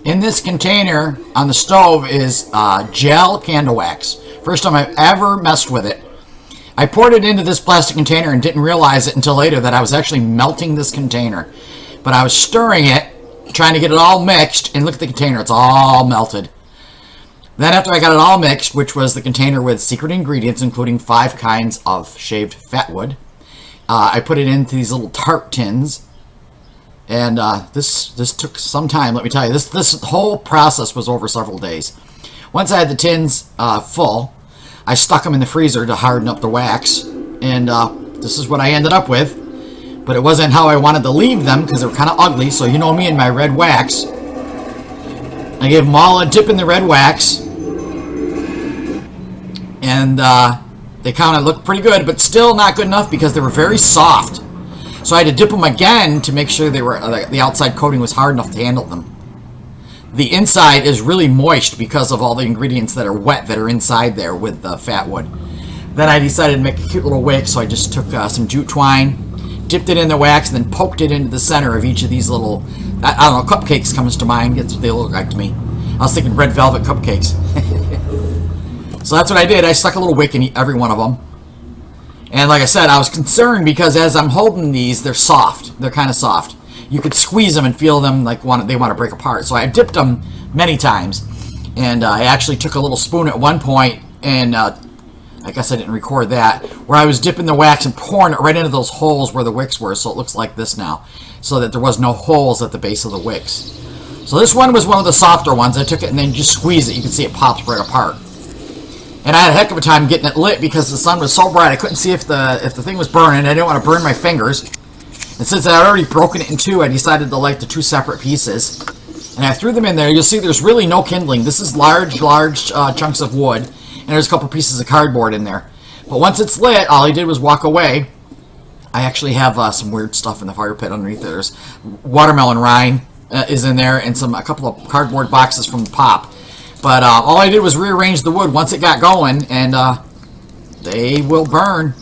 In this container on the stove is gel candle wax. First time I've ever messed with it. I poured it into this plastic container and didn't realize it until later that I was actually melting this container. But I was stirring it, trying to get it all mixed, and look at the container, it's all melted. Then after I got it all mixed, which was the container with secret ingredients, including 5 kinds of shaved fatwood, I put it into these little tart tins. And this took some time, let me tell you. This whole process was over several days. Once I had the tins full, I stuck them in the freezer to harden up the wax. And this is what I ended up with. But it wasn't how I wanted to leave them because they were kind of ugly. So you know me and my red wax. I gave them all a dip in the red wax. And they kind of looked pretty good, but still not good enough because they were very soft. So I had to dip them again to make sure they were the outside coating was hard enough to handle them. The inside is really moist because of all the ingredients that are wet that are inside there with the fatwood. Then I decided to make a cute little wick, so I just took some jute twine, dipped it in the wax, and then poked it into the center of each of these little, I don't know, cupcakes comes to mind. That's what they look like to me. I was thinking red velvet cupcakes. So that's what I did. I stuck a little wick in every one of them. And like I said, I was concerned because as I'm holding these, they're soft. They're kind of soft. You could squeeze them and feel them like they want to break apart. So I dipped them many times. And I actually took a little spoon at one point, and I guess I didn't record that, where I was dipping the wax and pouring it right into those holes where the wicks were, so it looks like this now, so that there was no holes at the base of the wicks. So this one was one of the softer ones. I took it and then just squeezed it. You can see it pops right apart. And I had a heck of a time getting it lit because the sun was so bright I couldn't see if the thing was burning. I didn't want to burn my fingers. And since I had already broken it in two, I decided to light the 2 separate pieces. And I threw them in there. You'll see there's really no kindling. This is large chunks of wood. And there's a couple pieces of cardboard in there. But once it's lit, all I did was walk away. I actually have some weird stuff in the fire pit underneath there. There's watermelon rind is in there, and a couple of cardboard boxes from the Pop. But all I did was rearrange the wood once it got going, and they will burn.